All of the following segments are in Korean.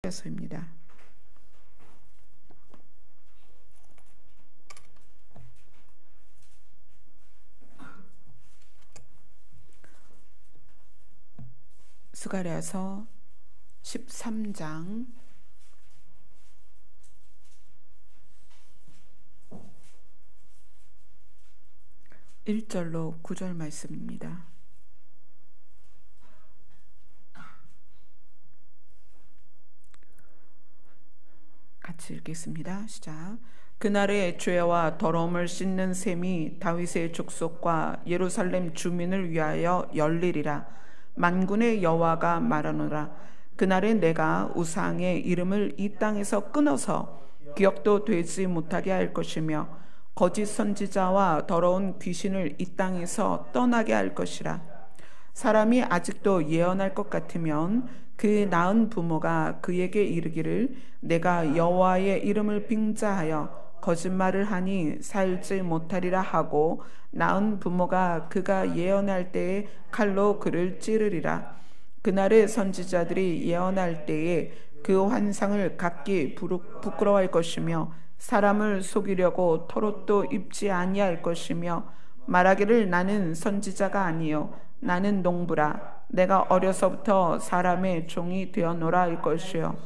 서입니다. 스가랴서 13장 1절로 9절 말씀입니다. 같이 읽겠습니다. 시작. 그날에 죄와 더러움을 씻는 셈이 다윗의 족속과 예루살렘 주민을 위하여 열리리라. 만군의 여호와가 말하노라. 그날에 내가 우상의 이름을 이 땅에서 끊어서 기억도 되지 못하게 할 것이며 거짓 선지자와 더러운 귀신을 이 땅에서 떠나게 할 것이라. 사람이 아직도 예언할 것 같으면 그 낳은 부모가 그에게 이르기를 내가 여호와의 이름을 빙자하여 거짓말을 하니 살지 못하리라 하고 낳은 부모가 그가 예언할 때에 칼로 그를 찌르리라. 그날의 선지자들이 예언할 때에 그 환상을 각기 부끄러워할 것이며 사람을 속이려고 털옷도 입지 아니할 것이며 말하기를 나는 선지자가 아니요 나는 농부라. 내가 어려서부터 사람의 종이 되었노라 할 것이요.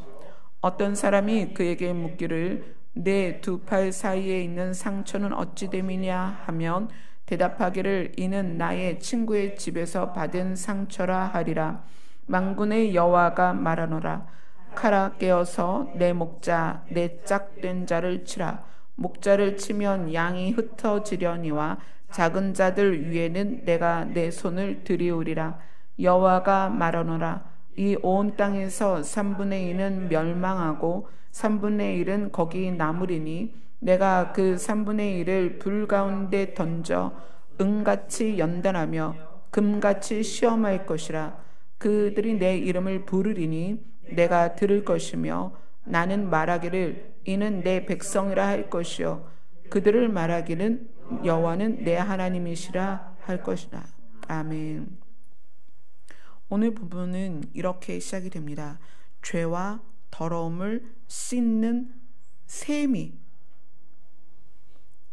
어떤 사람이 그에게 묻기를 내 두 팔 사이에 있는 상처는 어찌 됨이냐 하면 대답하기를 이는 나의 친구의 집에서 받은 상처라 하리라. 만군의 여호와가 말하노라. 칼아 깨어서 내 목자 내 짝된 자를 치라. 목자를 치면 양이 흩어지려니와 작은 자들 위에는 내가 내 손을 들이우리라. 여호와가 말하노라. 이 온 땅에서 3분의 2는 멸망하고 3분의 1은 거기 남으리니 내가 그 3분의 1을 불 가운데 던져 은같이 연단하며 금같이 시험할 것이라. 그들이 내 이름을 부르리니 내가 들을 것이며 나는 말하기를 이는 내 백성이라 할 것이요 그들을 말하기는 여호와는 내 하나님이시라 할 것이라. 아멘. 오늘 부분은 이렇게 시작이 됩니다. 죄와 더러움을 씻는 셈이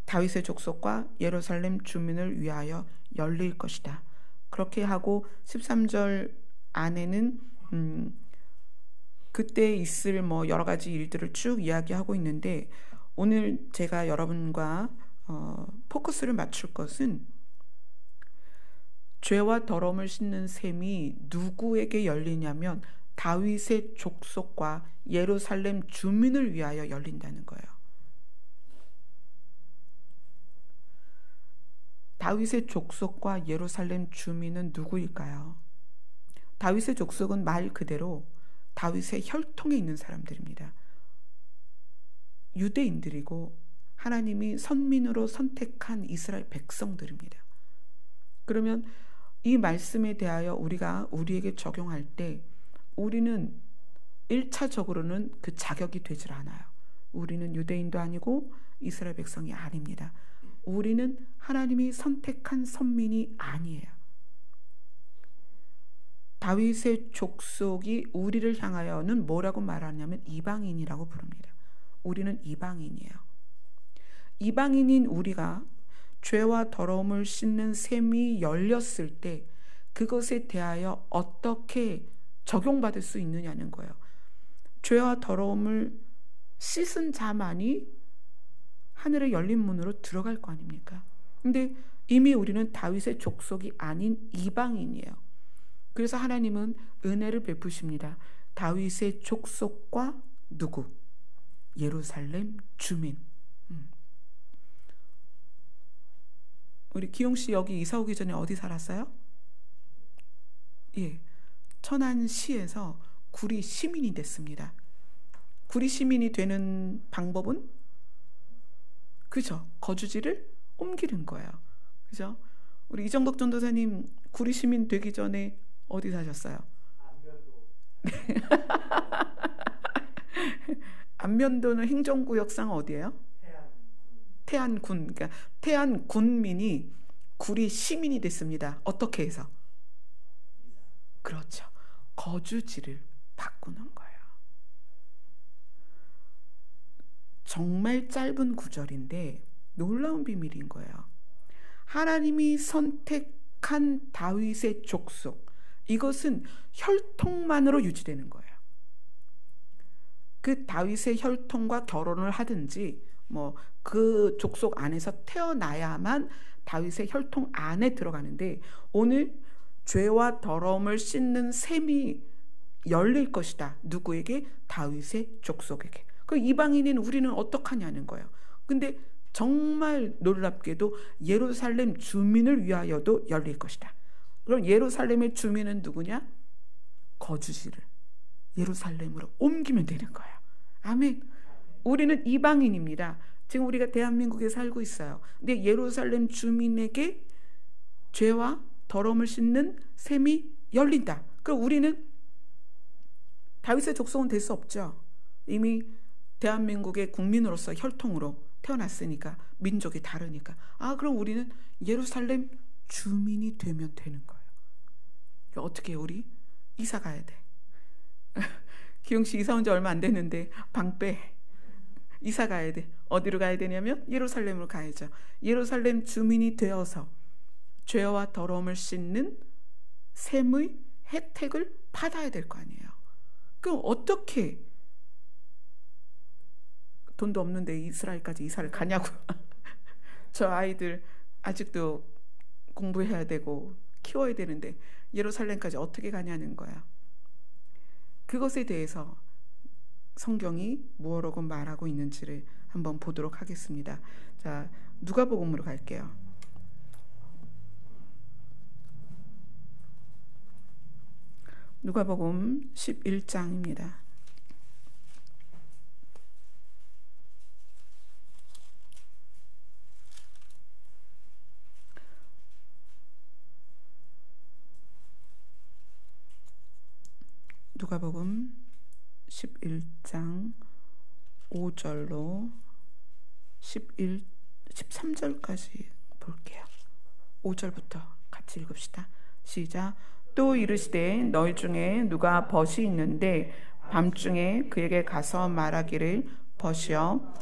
다윗의 족속과 예루살렘 주민을 위하여 열릴 것이다. 그렇게 하고 13절 안에는 그때 있을 여러 가지 일들을 쭉 이야기하고 있는데 오늘 제가 여러분과 포커스를 맞출 것은 죄와 더러움을 씻는 셈이 누구에게 열리냐면 다윗의 족속과 예루살렘 주민을 위하여 열린다는 거예요. 다윗의 족속과 예루살렘 주민은 누구일까요? 다윗의 족속은 말 그대로 다윗의 혈통에 있는 사람들입니다. 유대인들이고 하나님이 선민으로 선택한 이스라엘 백성들입니다. 그러면 이 말씀에 대하여 우리가 우리에게 적용할 때 우리는 1차적으로는 그 자격이 되질 않아요. 우리는 유대인도 아니고 이스라엘 백성이 아닙니다. 우리는 하나님이 선택한 선민이 아니에요. 다윗의 족속이 우리를 향하여는 뭐라고 말하냐면 이방인이라고 부릅니다. 우리는 이방인이에요. 이방인인 우리가 죄와 더러움을 씻는 셈이 열렸을 때 그것에 대하여 어떻게 적용받을 수 있느냐는 거예요. 죄와 더러움을 씻은 자만이 하늘의 열린 문으로 들어갈 거 아닙니까? 근데 이미 우리는 다윗의 족속이 아닌 이방인이에요. 그래서 하나님은 은혜를 베푸십니다. 다윗의 족속과 누구? 예루살렘 주민. 우리 기용씨 여기 이사 오기 전에 어디 살았어요? 예, 천안시에서 구리 시민이 됐습니다. 구리 시민이 되는 방법은 그죠? 거주지를 옮기는 거예요. 그죠? 우리 이정덕 전도사님 구리 시민 되기 전에 어디 사셨어요? 안면도는 행정구역상 어디예요? 태안군. 그러니까 태안군민이 구리 시민이 됐습니다. 어떻게 해서? 그렇죠. 거주지를 바꾸는 거예요. 정말 짧은 구절인데 놀라운 비밀인 거예요. 하나님이 선택한 다윗의 족속, 이것은 혈통만으로 유지되는 거예요. 그 다윗의 혈통과 결혼을 하든지 그 족속 안에서 태어나야만 다윗의 혈통 안에 들어가는데, 오늘 죄와 더러움을 씻는 샘이 열릴 것이다. 누구에게? 다윗의 족속에게. 그 이방인인 우리는 어떡하냐는 거예요. 근데 정말 놀랍게도 예루살렘 주민을 위하여도 열릴 것이다. 그럼 예루살렘의 주민은 누구냐? 거주지를 예루살렘으로 옮기면 되는 거예요. 아멘. 우리는 이방인입니다. 지금 우리가 대한민국에 살고 있어요. 근데 예루살렘 주민에게 죄와 더러움을 씻는 샘이 열린다. 그럼 우리는 다윗의 족속은 될 수 없죠. 이미 대한민국의 국민으로서 혈통으로 태어났으니까, 민족이 다르니까. 그럼 우리는 예루살렘 주민이 되면 되는 거예요. 어떻게 해요? 우리 이사 가야 돼. 기용씨 이사 온 지 얼마 안 됐는데 방 빼. 이사 가야 돼. 어디로 가야 되냐면 예루살렘으로 가야죠. 예루살렘 주민이 되어서 죄와 더러움을 씻는 샘의 혜택을 받아야 될 거 아니에요. 그럼 어떻게 돈도 없는데 이스라엘까지 이사를 가냐고. 저 아이들 아직도 공부해야 되고 키워야 되는데 예루살렘까지 어떻게 가냐는 거야. 그것에 대해서 성경이 무엇라고 말하고 있는지를 한번 보도록 하겠습니다. 자, 누가복음으로 갈게요. 누가복음 11장입니다. 누가복음 11장 5절로 13절까지 볼게요. 5절부터 같이 읽읍시다. 시작. 또 이르시되 너희 중에 누가 벗이 있는데 밤중에 그에게 가서 말하기를 벗이여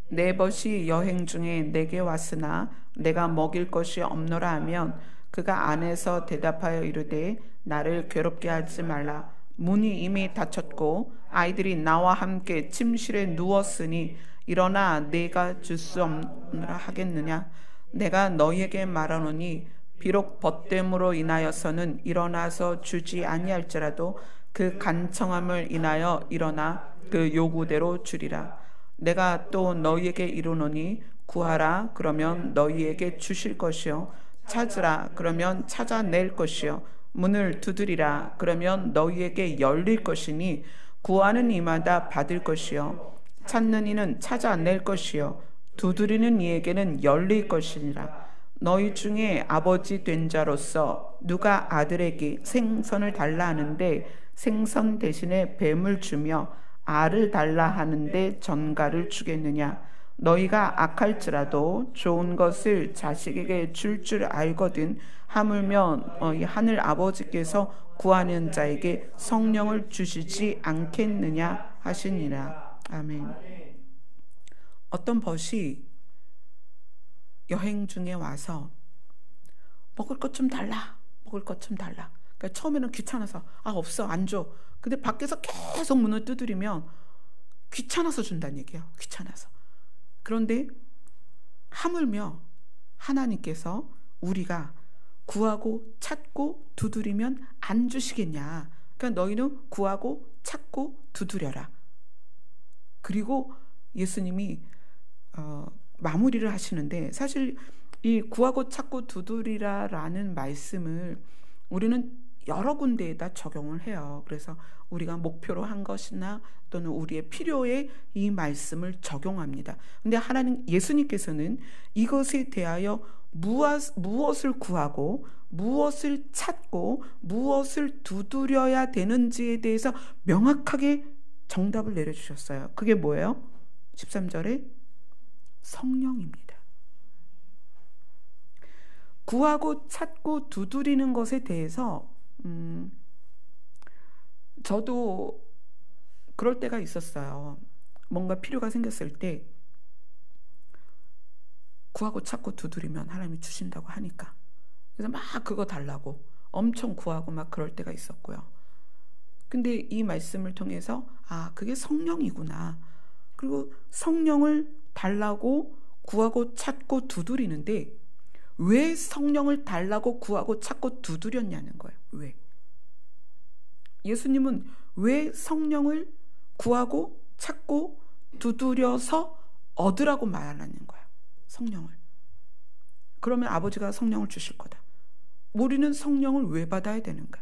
내 벗이 여행 중에 내게 왔으나 내가 먹일 것이 없노라 하면 그가 안에서 대답하여 이르되 나를 괴롭게 하지 말라. 문이 이미 닫혔고 아이들이 나와 함께 침실에 누웠으니 일어나 내가 줄 수 없느라 하겠느냐. 내가 너희에게 말하노니 비록 벗됨으로 인하여서는 일어나서 주지 아니할지라도 그 간청함을 인하여 일어나 그 요구대로 주리라. 내가 또 너희에게 이르노니 구하라 그러면 너희에게 주실 것이요 찾으라 그러면 찾아낼 것이요 문을 두드리라 그러면 너희에게 열릴 것이니 구하는 이마다 받을 것이요 찾는 이는 찾아낼 것이요 두드리는 이에게는 열릴 것이니라. 너희 중에 아버지 된 자로서 누가 아들에게 생선을 달라 하는데 생선 대신에 뱀을 주며 알을 달라 하는데 전갈을 주겠느냐. 너희가 악할지라도 좋은 것을 자식에게 줄 줄 알거든 하물며 하늘 아버지께서 구하는 자에게 성령을 주시지 않겠느냐 하시니라. 아멘. 어떤 벗이 여행 중에 와서 먹을 것 좀 달라, 먹을 것 좀 달라. 그러니까 처음에는 귀찮아서 없어, 안 줘. 근데 밖에서 계속 문을 두드리면 귀찮아서 준다는 얘기예요. 귀찮아서. 그런데 하물며 하나님께서 우리가 구하고 찾고 두드리면 안 주시겠냐. 그러니까 너희는 구하고 찾고 두드려라. 그리고 예수님이 마무리를 하시는데, 사실 이 구하고 찾고 두드리라라는 말씀을 우리는 여러 군데에다 적용을 해요. 그래서 우리가 목표로 한 것이나 또는 우리의 필요에 이 말씀을 적용합니다. 근데 하나님, 예수님께서는 이것에 대하여 무엇을 구하고 무엇을 찾고 무엇을 두드려야 되는지에 대해서 명확하게 정답을 내려주셨어요. 그게 뭐예요? 13절에 성령입니다. 구하고 찾고 두드리는 것에 대해서 저도 그럴 때가 있었어요. 뭔가 필요가 생겼을 때 구하고 찾고 두드리면 하나님이 주신다고 하니까, 그래서 막 그거 달라고 엄청 구하고 막 그럴 때가 있었고요. 근데 이 말씀을 통해서 그게 성령이구나. 그리고 성령을 달라고 구하고 찾고 두드리는데 왜 성령을 달라고 구하고 찾고 두드렸냐는 거예요. 왜? 예수님은 왜 성령을 구하고 찾고 두드려서 얻으라고 말하는 거예요. 성령을. 그러면 아버지가 성령을 주실 거다. 우리는 성령을 왜 받아야 되는가?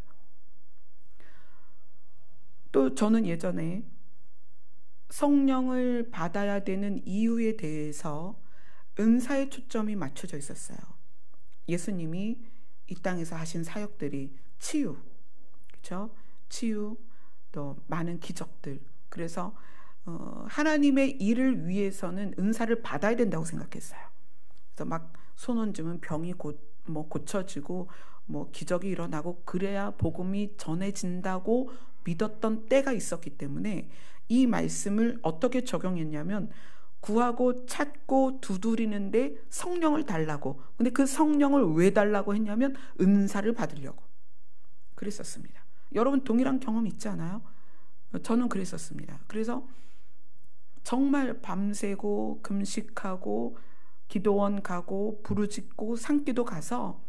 또 저는 예전에 성령을 받아야 되는 이유에 대해서 은사에 초점이 맞춰져 있었어요. 예수님이 이 땅에서 하신 사역들이 치유, 그렇죠? 치유, 또 많은 기적들. 그래서 하나님의 일을 위해서는 은사를 받아야 된다고 생각했어요. 그래서 막 손 얹으면 병이 고쳐지고 기적이 일어나고 그래야 복음이 전해진다고 믿었던 때가 있었기 때문에 이 말씀을 어떻게 적용했냐면 구하고 찾고 두드리는데 성령을 달라고. 근데 그 성령을 왜 달라고 했냐면 은사를 받으려고 그랬었습니다. 여러분 동일한 경험 있지 않아요? 저는 그랬었습니다. 그래서 정말 밤새고 금식하고 기도원 가고 부르짖고 산기도 가서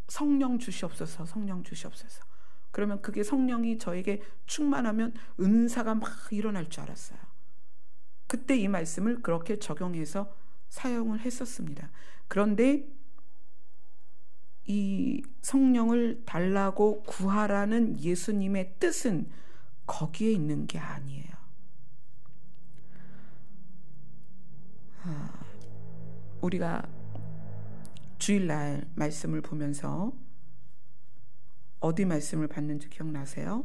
성령 주시옵소서, 성령 주시옵소서. 그러면 그게 성령이 저에게 충만하면 은사가 막 일어날 줄 알았어요. 그때 이 말씀을 그렇게 적용해서 사용을 했었습니다. 그런데 이 성령을 달라고 구하라는 예수님의 뜻은 거기에 있는 게 아니에요. 우리가 주일날 말씀을 보면서 어디 말씀을 봤는지 기억나세요?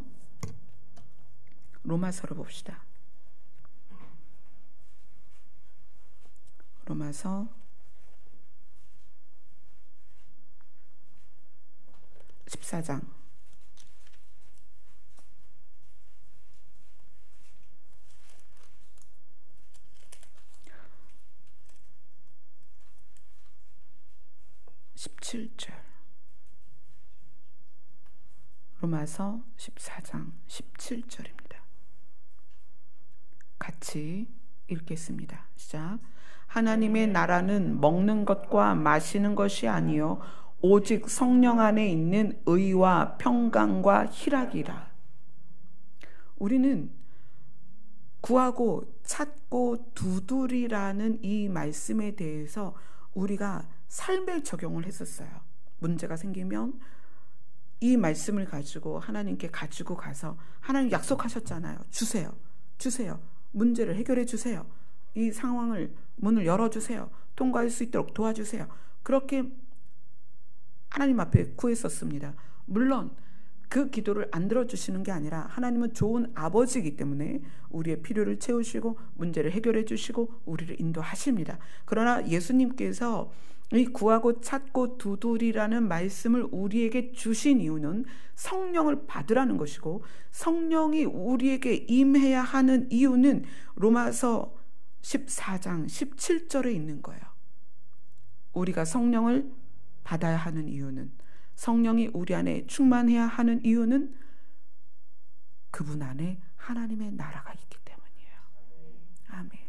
로마서를 봅시다. 로마서 14장 17절. 로마서 14장 17절입니다. 같이 읽겠습니다. 시작. 하나님의 나라는 먹는 것과 마시는 것이 아니요 오직 성령 안에 있는 의와 평강과 희락이라. 우리는 구하고 찾고 두드리라는 이 말씀에 대해서 우리가 삶에 적용을 했었어요. 문제가 생기면 이 말씀을 가지고 하나님께 가지고 가서 하나님 약속하셨잖아요. 주세요. 주세요. 문제를 해결해 주세요. 이 상황을 문을 열어주세요. 통과할 수 있도록 도와주세요. 그렇게 하나님 앞에 구했었습니다. 물론 그 기도를 안 들어주시는 게 아니라 하나님은 좋은 아버지이기 때문에 우리의 필요를 채우시고 문제를 해결해 주시고 우리를 인도하십니다. 그러나 예수님께서 이 구하고 찾고 두드리라는 말씀을 우리에게 주신 이유는 성령을 받으라는 것이고, 성령이 우리에게 임해야 하는 이유는 로마서 14장 17절에 있는 거예요. 우리가 성령을 받아야 하는 이유는, 성령이 우리 안에 충만해야 하는 이유는 그분 안에 하나님의 나라가 있기 때문이에요. 아멘.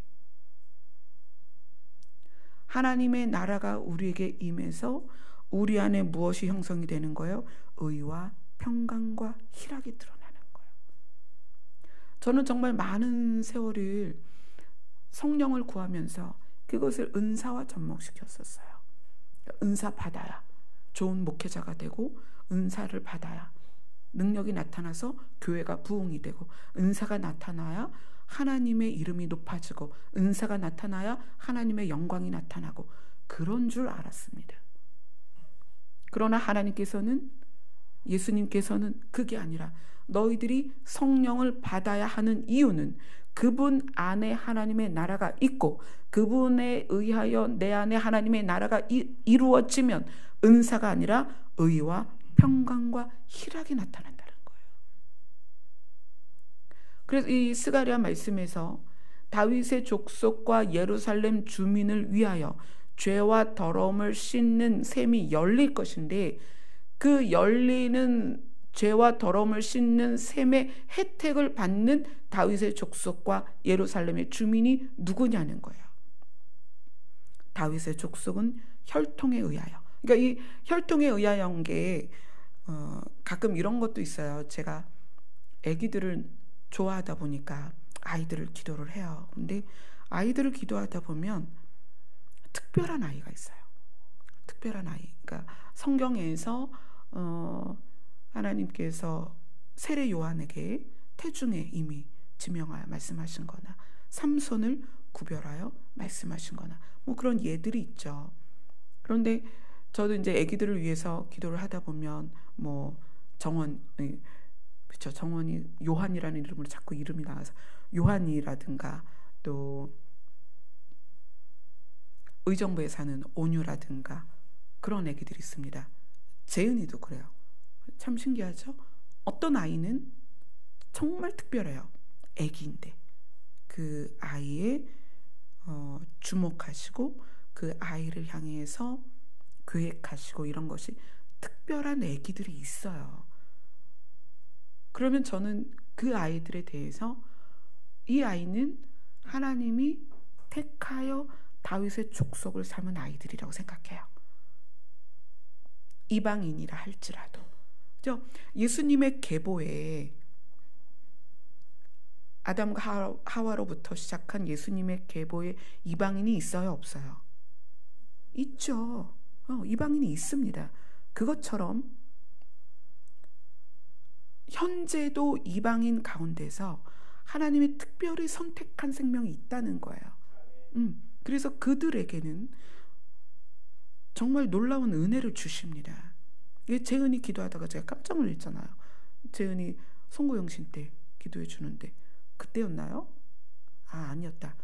하나님의 나라가 우리에게 임해서 우리 안에 무엇이 형성이 되는 거예요? 의와 평강과 희락이 드러나는 거예요. 저는 정말 많은 세월을 성령을 구하면서 그것을 은사와 접목시켰었어요. 은사 받아야 좋은 목회자가 되고, 은사를 받아야 능력이 나타나서 교회가 부흥이 되고, 은사가 나타나야 하나님의 이름이 높아지고, 은사가 나타나야 하나님의 영광이 나타나고, 그런 줄 알았습니다. 그러나 하나님께서는, 예수님께서는 그게 아니라 너희들이 성령을 받아야 하는 이유는 그분 안에 하나님의 나라가 있고, 그분에 의하여 내 안에 하나님의 나라가 이루어지면 은사가 아니라 의와 평강과 희락이 나타난다는 거예요. 그래서 이 스가랴 말씀에서 다윗의 족속과 예루살렘 주민을 위하여 죄와 더러움을 씻는 샘이 열릴 것인데, 그 열리는 죄와 더러움을 씻는 샘의 혜택을 받는 다윗의 족속과 예루살렘의 주민이 누구냐는 거예요. 다윗의 족속은 혈통에 의하여. 그러니까 이 혈통에 의하여인 게 가끔 이런 것도 있어요. 제가 아기들을 좋아하다 보니까 아이들을 기도를 해요. 근데 아이들을 기도하다 보면 특별한 아이가 있어요. 특별한 아이. 그러니까 성경에서 하나님께서 세례 요한에게 태중에 이미 지명하여 말씀하신 거나 삼손을 구별하여 말씀하신 거나 뭐 그런 예들이 있죠. 그런데 저도 이제 아기들을 위해서 기도를 하다 보면 뭐 그렇죠. 정원이 요한이라는 이름으로 자꾸 이름이 나와서 요한이라든가 또 의정부에 사는 온유라든가 그런 애기들이 있습니다. 재은이도 그래요. 참 신기하죠? 어떤 아이는 정말 특별해요. 애기인데 그 아이에 주목하시고 그 아이를 향해서 계획하시고 이런 것이 특별한 애기들이 있어요. 그러면 저는 그 아이들에 대해서 이 아이는 하나님이 택하여 다윗의 족속을 삼은 아이들이라고 생각해요. 이방인이라 할지라도. 그죠? 예수님의 계보에 아담과 하와로부터 시작한 예수님의 계보에 이방인이 있어요, 없어요? 있죠. 이방인이 있습니다. 그것처럼 현재도 이방인 가운데서 하나님이 특별히 선택한 생명이 있다는 거예요. 그래서 그들에게는 정말 놀라운 은혜를 주십니다. 재은이 기도하다가 제가 깜짝 놀랐잖아요. 재은이 송구영신 때 기도해 주는데 그때였나요? 아니었다.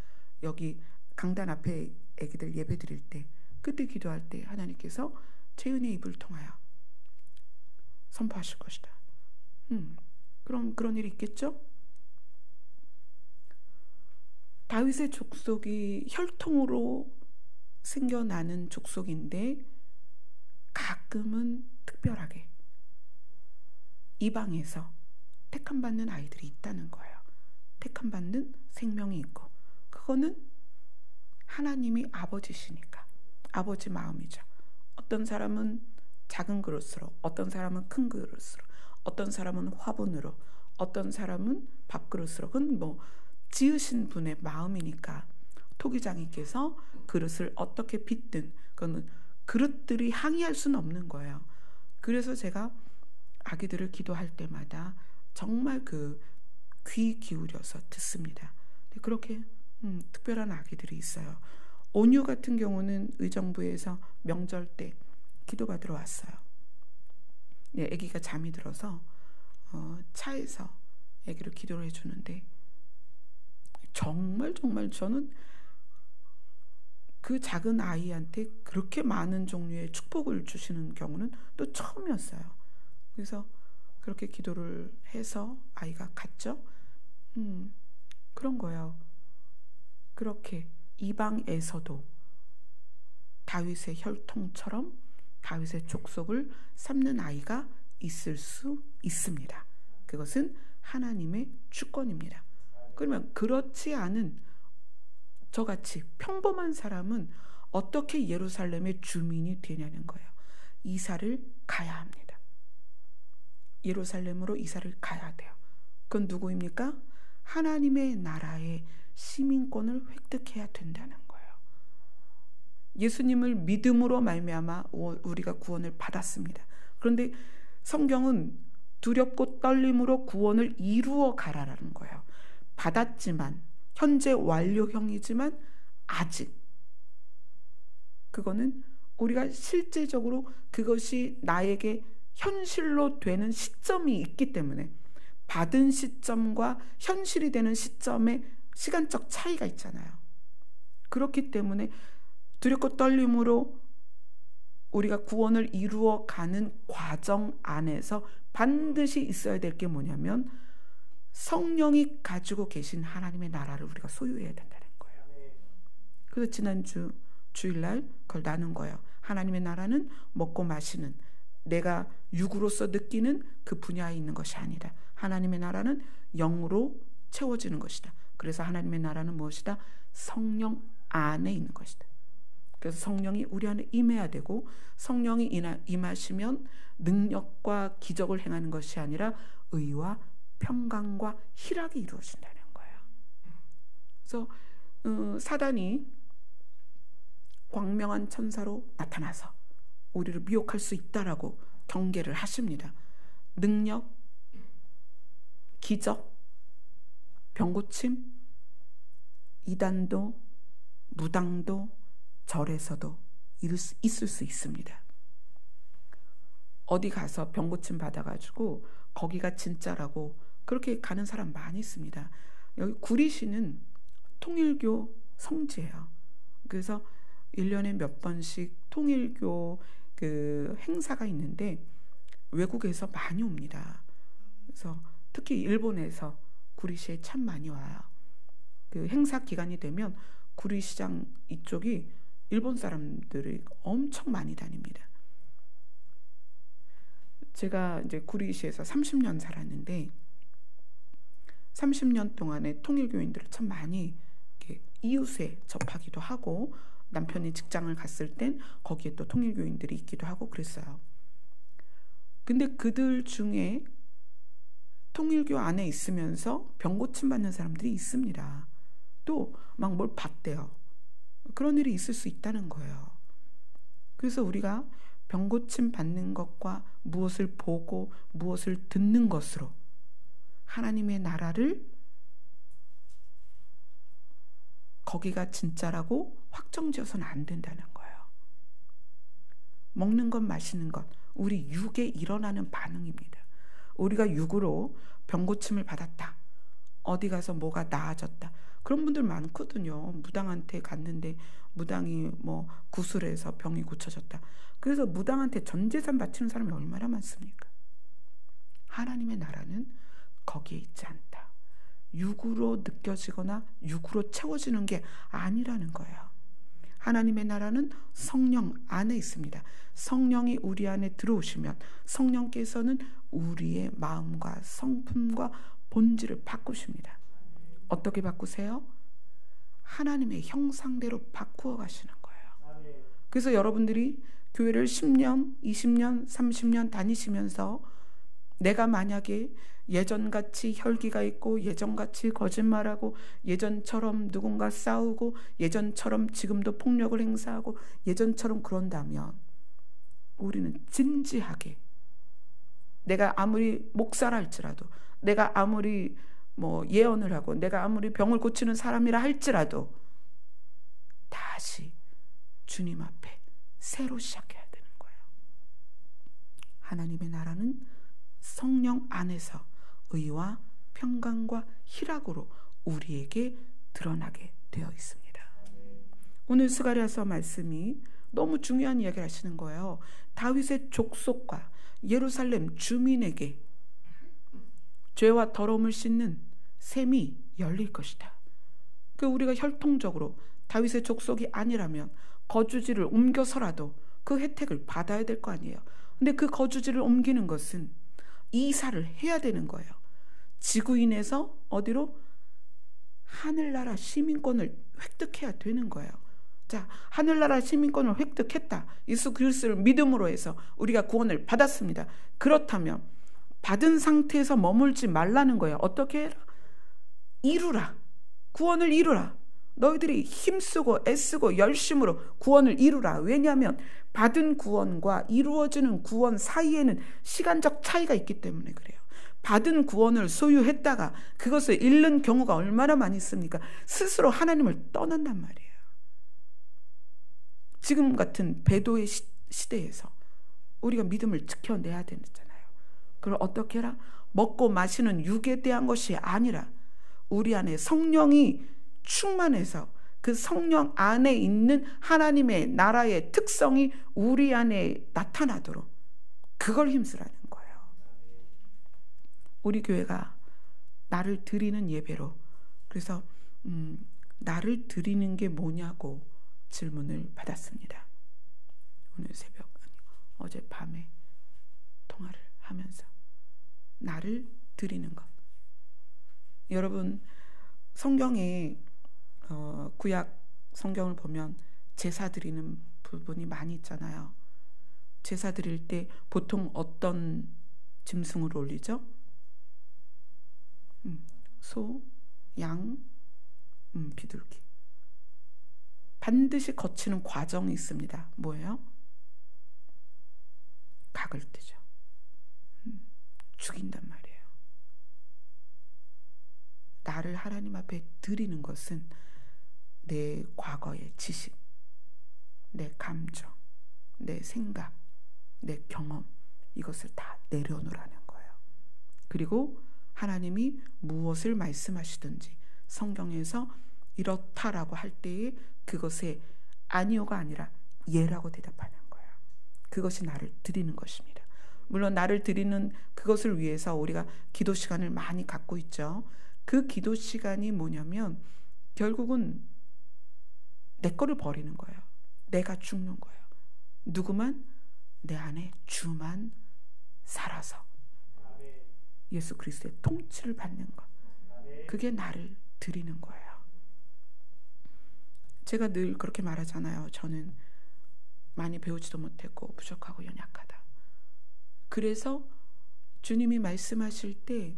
여기 강단 앞에 애기들 예배 드릴 때 그때 기도할 때 하나님께서 재은의 입을 통하여 선포하실 것이다. 그런 일이 있겠죠? 다윗의 족속이 혈통으로 생겨나는 족속인데 가끔은 특별하게 이방에서 택함받는 아이들이 있다는 거예요. 택함받는 생명이 있고 그거는 하나님이 아버지시니까 아버지 마음이죠. 어떤 사람은 작은 그릇으로, 어떤 사람은 큰 그릇으로, 어떤 사람은 화분으로, 어떤 사람은 밥그릇으로. 그건 뭐 지으신 분의 마음이니까 토기장이께서 그릇을 어떻게 빚든 그건 그릇들이 항의할 수는 없는 거예요. 그래서 제가 아기들을 기도할 때마다 정말 귀 기울여서 듣습니다. 그렇게 특별한 아기들이 있어요. 온유 같은 경우는 의정부에서 명절 때 기도받으러 왔어요. 네, 아기가 잠이 들어서 차에서 아기를 기도를 해주는데 정말 저는 그 작은 아이한테 그렇게 많은 종류의 축복을 주시는 경우는 또 처음이었어요. 그래서 그렇게 기도를 해서 아이가 갔죠. 그런 거예요. 그렇게 이방에서도 다윗의 혈통처럼 다윗의 족속을 삼는 아이가 있을 수 있습니다. 그것은 하나님의 주권입니다. 그러면 그렇지 않은 저같이 평범한 사람은 어떻게 예루살렘의 주민이 되냐는 거예요. 이사를 가야 합니다. 예루살렘으로 이사를 가야 돼요. 그건 누구입니까? 하나님의 나라의 시민권을 획득해야 된다는 거예요. 예수님을 믿음으로 말미암아 우리가 구원을 받았습니다. 그런데 성경은 두렵고 떨림으로 구원을 이루어 가라라는 거예요. 받았지만 현재 완료형이지만 아직 그거는 우리가 실제적으로 그것이 나에게 현실로 되는 시점이 있기 때문에 받은 시점과 현실이 되는 시점에 시간적 차이가 있잖아요. 그렇기 때문에 두렵고 떨림으로 우리가 구원을 이루어 가는 과정 안에서 반드시 있어야 될 게 뭐냐면 성령이 가지고 계신 하나님의 나라를 우리가 소유해야 된다는 거예요. 그래서 지난주 주일날 그걸 나눈 거예요. 하나님의 나라는 먹고 마시는, 내가 육으로서 느끼는 그 분야에 있는 것이 아니라 하나님의 나라는 영으로 채워지는 것이다. 그래서 하나님의 나라는 무엇이다? 성령 안에 있는 것이다. 그래서 성령이 우리 안에 임해야 되고, 성령이 임하시면 능력과 기적을 행하는 것이 아니라 의와 평강과 희락이 이루어진다는 거예요. 그래서 사단이 광명한 천사로 나타나서 우리를 미혹할 수 있다라고 경계를 하십니다. 능력, 기적, 병고침, 이단도, 무당도, 절에서도 있을 수 있습니다. 어디 가서 병고침 받아가지고 거기가 진짜라고 그렇게 가는 사람 많이 있습니다. 여기 구리시는 통일교 성지예요. 그래서 1년에 몇 번씩 통일교 그 행사가 있는데 외국에서 많이 옵니다. 그래서 특히 일본에서 구리시에 참 많이 와요. 그 행사 기간이 되면 구리시장 이쪽이 일본 사람들이 엄청 많이 다닙니다. 제가 이제 구리시에서 30년 살았는데 30년 동안에 통일교인들을 참 많이 이웃에 접하기도 하고, 남편이 직장을 갔을 땐 거기에 또 통일교인들이 있기도 하고 그랬어요. 근데 그들 중에 통일교 안에 있으면서 병고침 받는 사람들이 있습니다. 또 막 뭘 받대요. 그런 일이 있을 수 있다는 거예요. 그래서 우리가 병고침 받는 것과 무엇을 보고 무엇을 듣는 것으로 하나님의 나라를 거기가 진짜라고 확정지어서는 안 된다는 거예요. 먹는 것, 마시는 것, 우리 육에 일어나는 반응입니다. 우리가 육으로 병고침을 받았다, 어디 가서 뭐가 나아졌다, 그런 분들 많거든요. 무당한테 갔는데 무당이 뭐 구슬해서 병이 고쳐졌다. 그래서 무당한테 전 재산 바치는 사람이 얼마나 많습니까? 하나님의 나라는 거기에 있지 않다. 육으로 느껴지거나 육으로 채워지는 게 아니라는 거예요. 하나님의 나라는 성령 안에 있습니다. 성령이 우리 안에 들어오시면 성령께서는 우리의 마음과 성품과 본질을 바꾸십니다. 어떻게 바꾸세요? 하나님의 형상대로 바꾸어 가시는 거예요. 그래서 여러분들이 교회를 10년, 20년, 30년 다니시면서 내가 만약에 예전같이 혈기가 있고 예전같이 거짓말하고 예전처럼 누군가 싸우고 예전처럼 지금도 폭력을 행사하고 예전처럼 그런다면 우리는 진지하게, 내가 아무리 목사라 할지라도, 내가 아무리 뭐 예언을 하고 내가 아무리 병을 고치는 사람이라 할지라도 다시 주님 앞에 새로 시작해야 되는 거예요. 하나님의 나라는 성령 안에서 의와 평강과 희락으로 우리에게 드러나게 되어 있습니다. 오늘 스가랴서 말씀이 너무 중요한 이야기를 하시는 거예요. 다윗의 족속과 예루살렘 주민에게 죄와 더러움을 씻는 샘이 열릴 것이다. 그 우리가 혈통적으로 다윗의 족속이 아니라면 거주지를 옮겨서라도 그 혜택을 받아야 될 거 아니에요. 근데 그 거주지를 옮기는 것은 이사를 해야 되는 거예요. 지구인에서 어디로? 하늘나라 시민권을 획득해야 되는 거예요. 자, 하늘나라 시민권을 획득했다. 예수 그리스도를 믿음으로 해서 우리가 구원을 받았습니다. 그렇다면 받은 상태에서 머물지 말라는 거예요. 어떻게 해라? 이루라. 구원을 이루라. 너희들이 힘쓰고 애쓰고 열심으로 구원을 이루라. 왜냐하면 받은 구원과 이루어지는 구원 사이에는 시간적 차이가 있기 때문에 그래요. 받은 구원을 소유했다가 그것을 잃는 경우가 얼마나 많이 있습니까? 스스로 하나님을 떠난단 말이에요. 지금 같은 배도의 시대에서 우리가 믿음을 지켜내야 되잖아요. 그걸 어떻게 해라? 먹고 마시는 육에 대한 것이 아니라 우리 안에 성령이 충만해서 그 성령 안에 있는 하나님의 나라의 특성이 우리 안에 나타나도록 그걸 힘쓰라는 거예요. 우리 교회가 나를 드리는 예배로. 그래서 나를 드리는 게 뭐냐고 질문을 받았습니다. 오늘 새벽, 어젯밤에 통화를 하면서 나를 드리는 것. 여러분, 성경에 구약 성경을 보면 제사 드리는 부분이 많이 있잖아요. 제사 드릴 때 보통 어떤 짐승을 올리죠? 소, 양, 비둘기. 반드시 거치는 과정이 있습니다. 뭐예요? 각을 뜨죠. 죽인단 말이에요. 나를 하나님 앞에 드리는 것은 내 과거의 지식, 내 감정, 내 생각, 내 경험, 이것을 다 내려놓으라는 거예요. 그리고 하나님이 무엇을 말씀하시든지 성경에서 이렇다라고 할 때에 그것에 아니요가 아니라 예라고 대답하는 거예요. 그것이 나를 드리는 것입니다. 물론 나를 드리는 그것을 위해서 우리가 기도 시간을 많이 갖고 있죠. 그 기도 시간이 뭐냐면 결국은 내 거를 버리는 거예요. 내가 죽는 거예요. 누구만? 내 안에 주만 살아서 예수 그리스도의 통치를 받는 것. 그게 나를 드리는 거예요. 제가 늘 그렇게 말하잖아요. 저는 많이 배우지도 못했고 부족하고 연약하다. 그래서 주님이 말씀하실 때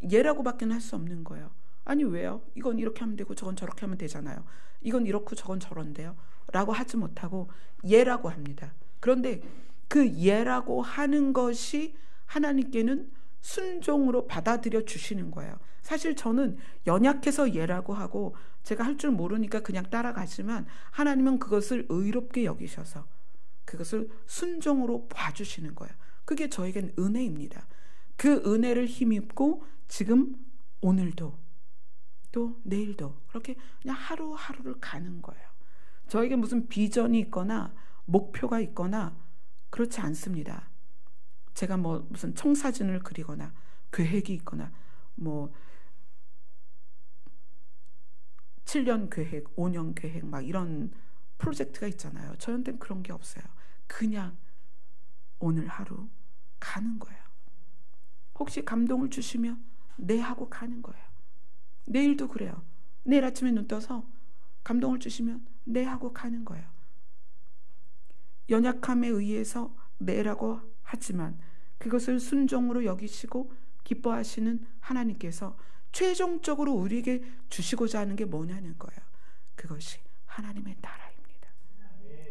예라고밖에 할 수 없는 거예요. 아니 왜요? 이건 이렇게 하면 되고 저건 저렇게 하면 되잖아요. 이건 이렇고 저건 저런데요. 라고 하지 못하고 예라고 합니다. 그런데 그 예라고 하는 것이 하나님께는 순종으로 받아들여 주시는 거예요. 사실 저는 연약해서 예라고 하고 제가 할 줄 모르니까 그냥 따라가지만 하나님은 그것을 의롭게 여기셔서 그것을 순종으로 봐주시는 거예요. 그게 저에겐 은혜입니다. 그 은혜를 힘입고 지금 오늘도 또 내일도 그렇게 그냥 하루하루를 가는 거예요. 저에게 무슨 비전이 있거나 목표가 있거나 그렇지 않습니다. 제가 뭐 무슨 청사진을 그리거나 계획이 있거나 뭐 7년 계획, 5년 계획 막 이런 프로젝트가 있잖아요. 저한테는 그런 게 없어요. 그냥 오늘 하루 가는 거예요. 혹시 감동을 주시면 네 하고 가는 거예요. 내일도 그래요. 내일 아침에 눈 떠서 감동을 주시면 네 하고 가는 거예요. 연약함에 의해서 네라고 하지만 그것을 순종으로 여기시고 기뻐하시는 하나님께서 최종적으로 우리에게 주시고자 하는 게 뭐냐는 거예요. 그것이 하나님의 나라입니다.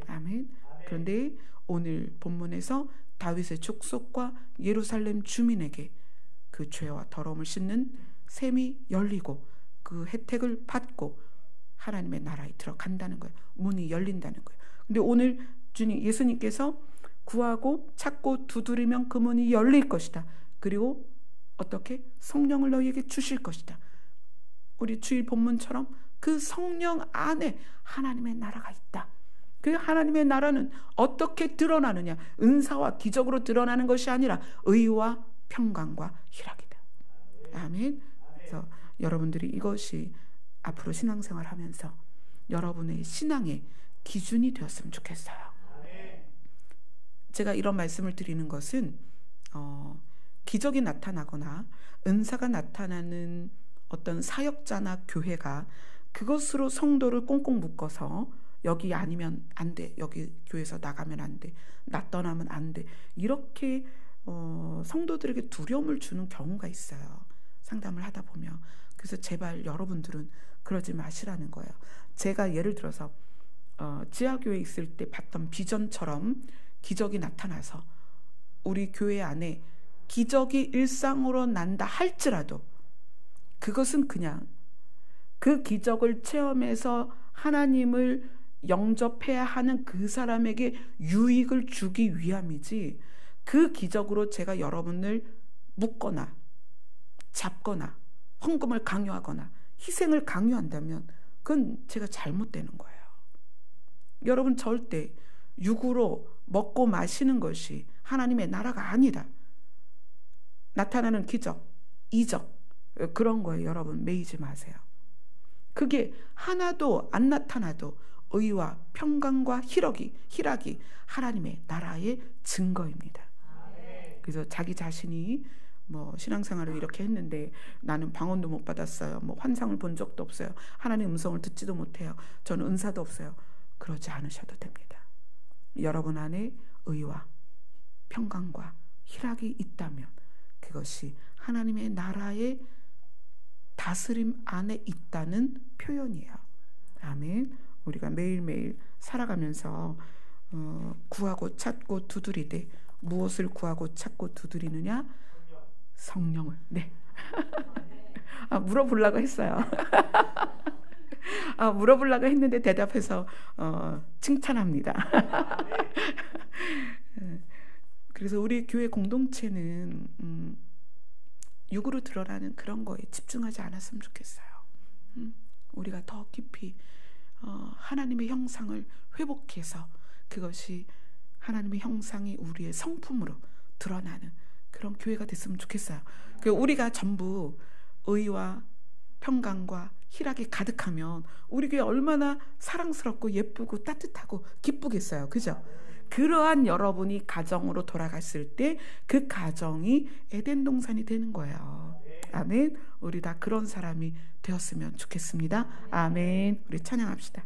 아멘. 그런데 오늘 본문에서 다윗의 족속과 예루살렘 주민에게 그 죄와 더러움을 씻는 셈이 열리고 그 혜택을 받고 하나님의 나라에 들어간다는 거예요. 문이 열린다는 거예요. 근데 오늘 예수님께서 구하고 찾고 두드리면 그 문이 열릴 것이다. 그리고 어떻게? 성령을 너희에게 주실 것이다. 우리 주일 본문처럼 그 성령 안에 하나님의 나라가 있다. 그 하나님의 나라는 어떻게 드러나느냐? 은사와 기적으로 드러나는 것이 아니라 의와 평강과 희락이다. 아멘. 그래서 여러분들이 이것이 앞으로 신앙생활 하면서 여러분의 신앙의 기준이 되었으면 좋겠어요. 제가 이런 말씀을 드리는 것은 기적이 나타나거나 은사가 나타나는 어떤 사역자나 교회가 그것으로 성도를 꽁꽁 묶어서 여기 아니면 안 돼, 여기 교회에서 나가면 안 돼, 나 떠나면 안 돼, 이렇게 성도들에게 두려움을 주는 경우가 있어요. 상담을 하다 보면. 그래서 제발 여러분들은 그러지 마시라는 거예요. 제가 예를 들어서 지하교회에 있을 때 봤던 비전처럼 기적이 나타나서 우리 교회 안에 기적이 일상으로 난다 할지라도 그것은 그냥 그 기적을 체험해서 하나님을 영접해야 하는 그 사람에게 유익을 주기 위함이지, 그 기적으로 제가 여러분을 묶거나 잡거나 헌금을 강요하거나 희생을 강요한다면 그건 제가 잘못되는 거예요. 여러분, 절대 육으로 먹고 마시는 것이 하나님의 나라가 아니다. 나타나는 기적, 이적, 그런 거에 여러분 매이지 마세요. 그게 하나도 안 나타나도 의와 평강과 희락이 하나님의 나라의 증거입니다. 그래서 자기 자신이 뭐 신앙생활을 이렇게 했는데 나는 방언도 못 받았어요. 뭐 환상을 본 적도 없어요. 하나님 음성을 듣지도 못해요. 저는 은사도 없어요. 그러지 않으셔도 됩니다. 여러분 안에 의와 평강과 희락이 있다면 그것이 하나님의 나라의 다스림 안에 있다는 표현이에요. 아멘. 우리가 매일매일 살아가면서 구하고 찾고 두드리되 무엇을 구하고 찾고 두드리느냐? 성령을. 네. 물어보려고 했어요. 물어보려고 했는데 대답해서 칭찬합니다. 그래서 우리 교회 공동체는 육으로 드러나는 그런 거에 집중하지 않았으면 좋겠어요. 우리가 더 깊이 하나님의 형상을 회복해서 그것이 하나님의 형상이 우리의 성품으로 드러나는 그런 교회가 됐으면 좋겠어요. 우리가 전부 의와 평강과 희락이 가득하면 우리 교회 얼마나 사랑스럽고 예쁘고 따뜻하고 기쁘겠어요. 그죠? 그러한 여러분이 가정으로 돌아갔을 때 그 가정이 에덴 동산이 되는 거예요. 아멘. 우리 다 그런 사람이 되었으면 좋겠습니다. 아멘. 우리 찬양합시다.